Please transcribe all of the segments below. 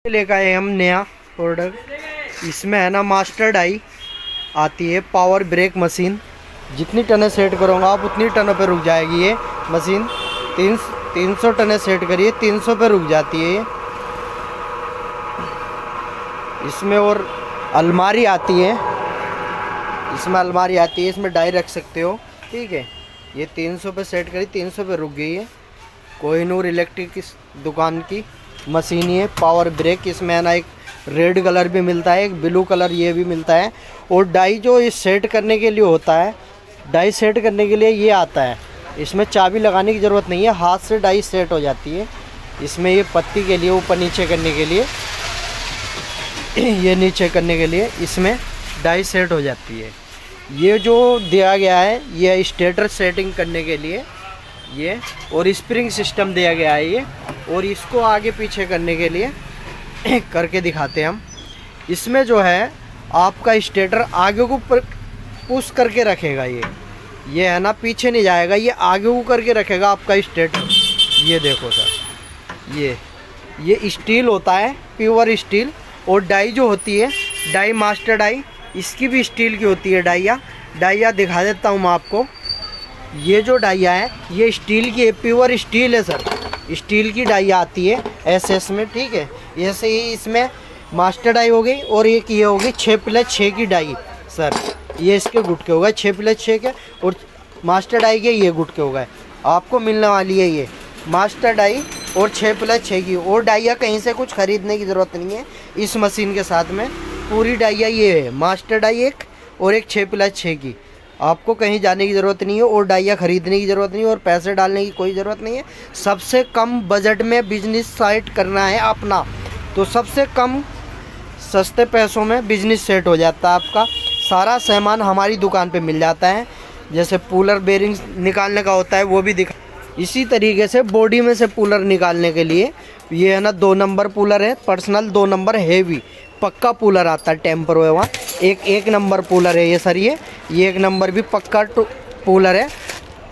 लेकर आए हम नया प्रोडक्ट। इसमें है ना मास्टर डाई आती है, पावर ब्रेक मशीन। जितनी टने सेट करोगे आप उतनी टनों पे रुक जाएगी ये मशीन। 300 टने सेट करिए 300 पे रुक जाती है ये। इसमें और अलमारी आती है, इसमें डाई रख सकते हो। ठीक है, ये 300 पे सेट करी 300 पे रुक गई है। कोहिनूर इलेक्ट्रिक की दुकान की मशीन है, पावर ब्रेक। इसमें है ना एक रेड कलर भी मिलता है, एक ब्लू कलर ये भी मिलता है। और डाई जो इस सेट करने के लिए होता है, डाई सेट करने के लिए ये आता है। इसमें चाबी लगाने की ज़रूरत नहीं है, हाथ से डाई सेट हो जाती है। इसमें ये पत्ती के लिए ऊपर नीचे करने के लिए, ये नीचे करने के लिए इसमें डाई सेट हो जाती है। ये जो दिया गया है ये स्टेटर सेटिंग करने के लिए ये, और स्प्रिंग सिस्टम दिया गया है ये। और इसको आगे पीछे करने के लिए करके दिखाते हैं हम। इसमें जो है आपका स्टेटर आगे को पुश करके रखेगा ये है ना, पीछे नहीं जाएगा, ये आगे को करके रखेगा आपका स्टेटर। ये देखो सर, ये स्टील होता है, प्योर स्टील। और डाई जो होती है, डाई मास्टर डाई, इसकी भी स्टील की होती है डाइया दिखा देता हूँ मैं आपको। ये जो डाइया है ये स्टील की है, प्योर स्टील है सर। स्टील की डाइया आती है एसएस में। ठीक है, ऐसे ही इसमें मास्टर डाई हो गई और एक ये होगी 6+6 की डाई सर। ये इसके गुटके हो गए 6+6 के, और मास्टर डाई के ये गुटके हो गए। आपको मिलने वाली है ये मास्टर डाई और 6+6 की। और डाइया कहीं से कुछ ख़रीदने की ज़रूरत नहीं है इस मशीन के साथ में। पूरी डाइया ये है, मास्टर डाई एक और एक 6+6 की। आपको कहीं जाने की ज़रूरत नहीं है और डाइया ख़रीदने की ज़रूरत नहीं है और पैसे डालने की कोई ज़रूरत नहीं है। सबसे कम बजट में बिजनेस साइट करना है अपना, तो सबसे कम सस्ते पैसों में बिजनेस सेट हो जाता है आपका। सारा सामान हमारी दुकान पे मिल जाता है। जैसे पुलर बेरिंग निकालने का होता है वो भी दिखा। इसी तरीके से बॉडी में से पुलर निकालने के लिए ये है ना 2 नंबर पुलर है, पर्सनल 2 नंबर हेवी पक्का पुलर आता है, टेम्पर हुआ। एक नंबर पुलर है ये सर। ये 1 नंबर भी पक्का पुलर है।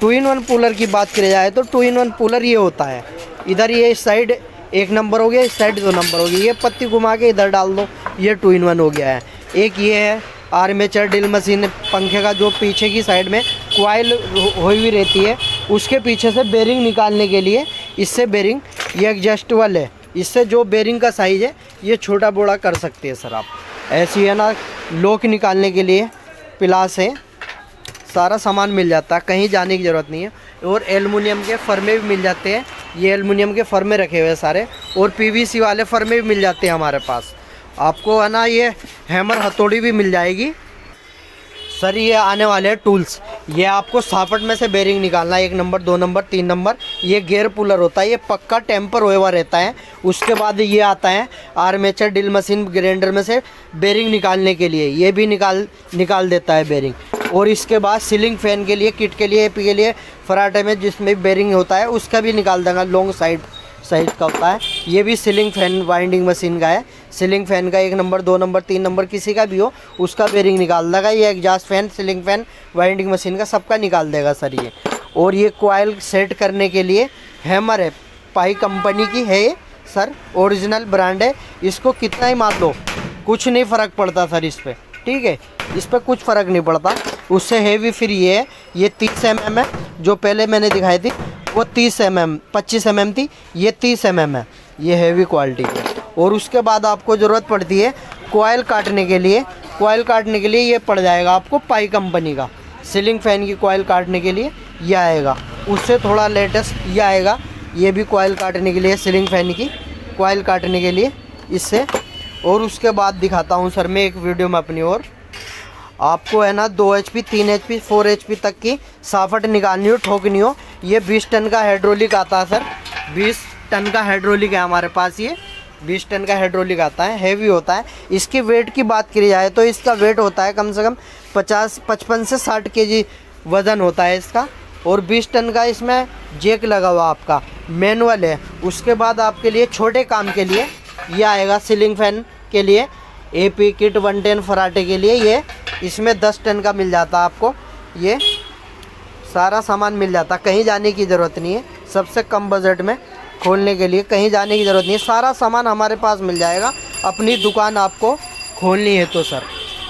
2-in-1 पुलर की बात करी जाए तो 2-in-1 पुलर ये होता है। इधर ये इस साइड 1 नंबर हो गया, इस साइड 2 नंबर हो गया। ये पत्ती घुमा के इधर डाल दो, ये 2-in-1 हो गया है। एक ये है आर्मेचर ड्रिल मशीन, पंखे का जो पीछे की साइड में कॉइल हुई हुई रहती है, उसके पीछे से बेरिंग निकालने के लिए। इससे बेरिंग ये एडजस्टेबल है, इससे जो बेरिंग का साइज़ है ये छोटा बड़ा कर सकते हैं सर आप। ऐसी है ना लॉक निकालने के लिए प्लास है। सारा सामान मिल जाता है, कहीं जाने की ज़रूरत नहीं है। और एलुमिनियम के फर्मे भी मिल जाते हैं, ये एलुमिनियम के फर्मे रखे हुए हैं सारे। और पीवीसी वाले फर्मे भी मिल जाते हैं हमारे पास। आपको है ना ये हैमर हथौड़ी भी मिल जाएगी सर। ये आने वाले हैं टूल्स। ये आपको सॉकेट में से बेरिंग निकालना है, 1 नंबर 2 नंबर 3 नंबर। ये गेयर पुलर होता है, ये पक्का टेम्पर हुआ रहता है। उसके बाद ये आता है आर्मेचर ड्रिल मशीन ग्राइंडर में से बेरिंग निकालने के लिए, ये भी निकाल देता है बेरिंग। और इसके बाद सीलिंग फैन के लिए, किट के लिए, एपी के लिए, फराटे में जिसमें बेरिंग होता है उसका भी निकाल देगा। लॉन्ग साइड का होता है, ये भी सीलिंग फैन वाइंडिंग मशीन का है। सीलिंग फैन का 1 नंबर 2 नंबर 3 नंबर किसी का भी हो उसका बेरिंग निकाल देगा। ये exhaust fan, ceiling fan, winding machine का सबका निकाल देगा सर ये। और ये कॉइल सेट करने के लिए हैमर है, पाई कंपनी की है ये सर, ओरिजिनल ब्रांड है। इसको कितना ही मार लो कुछ नहीं फ़र्क पड़ता सर इस पर। ठीक है, इस पर कुछ फ़र्क नहीं पड़ता। उससे हैवी फिर ये है, ये 30 mm है। जो पहले मैंने दिखाई थी वो 30 mm 25 mm थी, ये 30 mm है। ये हैवी क्वालिटी की। और उसके बाद आपको ज़रूरत पड़ती है कॉइल काटने के लिए। कॉइल काटने के लिए ये पड़ जाएगा आपको पाई कंपनी का। सीलिंग फैन की कॉइल काटने के लिए ये आएगा, उससे थोड़ा लेटेस्ट ये आएगा। ये भी कॉइल काटने के लिए, सीलिंग फैन की कॉइल काटने के लिए इससे। और उसके बाद दिखाता हूँ सर मैं एक वीडियो में अपनी। और आपको है ना 2 HP 3 HP 4 HP तक की साफट निकालनी हो, ठोकनी हो। ये 20 टन का हाइड्रोलिक आता है सर, 20 टन का हाइड्रोलिक है हमारे पास। ये 20 टन का हाइड्रोलिक आता है, हैवी होता है। इसकी वेट की बात करी जाए तो इसका वेट होता है कम से कम 55 से 60 kg वज़न होता है इसका। और 20 टन का इसमें जैक लगा हुआ आपका, मैनुअल है। उसके बाद आपके लिए छोटे काम के लिए ये आएगा, सीलिंग फैन के लिए, एपी किट 110 फराटे के लिए। ये इसमें 10 टन का मिल जाता है आपको। ये सारा सामान मिल जाता, कहीं जाने की ज़रूरत नहीं है, सबसे कम बजट में खोलने के लिए कहीं जाने की ज़रूरत नहीं है, सारा सामान हमारे पास मिल जाएगा। अपनी दुकान आपको खोलनी है तो सर,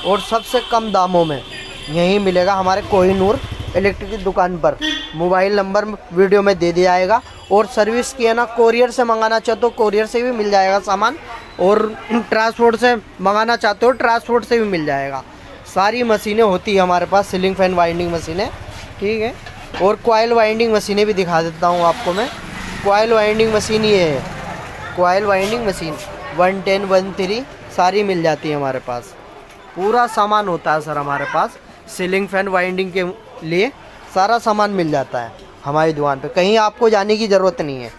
और सबसे कम दामों में यहीं मिलेगा हमारे कोहिनूर इलेक्ट्रिक की दुकान पर। मोबाइल नंबर वीडियो में दे दिया जाएगा। और सर्विस की है ना, कोरियर से मंगाना चाहते हो कोरियर से भी मिल जाएगा सामान, और ट्रांसपोर्ट से मंगाना चाहते हो ट्रांसपोर्ट से भी मिल जाएगा। सारी मशीनें होती है हमारे पास, सीलिंग फैन वाइंडिंग मशीनें, ठीक है। और कॉइल वाइंडिंग मशीनें भी दिखा देता हूँ आपको मैं। कॉइल वाइंडिंग मशीन ये है, कॉइल वाइंडिंग मशीन 110 13 सारी मिल जाती है हमारे पास। पूरा सामान होता है सर हमारे पास, सीलिंग फैन वाइंडिंग के लिए सारा सामान मिल जाता है हमारी दुकान पे, कहीं आपको जाने की ज़रूरत नहीं है।